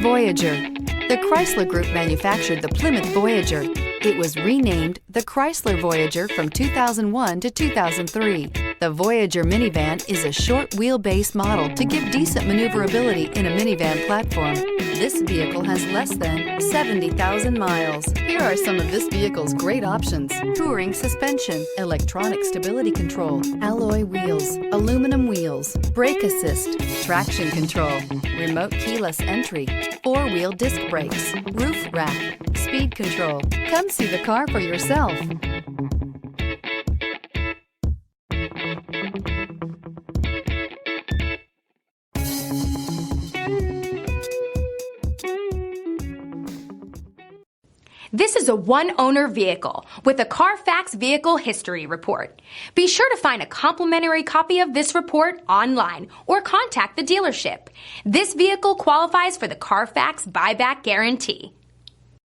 Voyager. The Chrysler Group manufactured the Plymouth Voyager. It was renamed the Chrysler Voyager from 2001 to 2003. The Voyager minivan is a short wheelbase model to give decent maneuverability in a minivan platform. This vehicle has less than 70,000 miles. Here are some of this vehicle's great options: touring suspension, electronic stability control, alloy wheels, aluminum wheels, brake assist, traction control, remote keyless entry, four-wheel disc brakes, roof rack, speed control. Come see the car for yourself. This is a one-owner vehicle with a Carfax Vehicle History Report. Be sure to find a complimentary copy of this report online or contact the dealership. This vehicle qualifies for the Carfax Buyback Guarantee.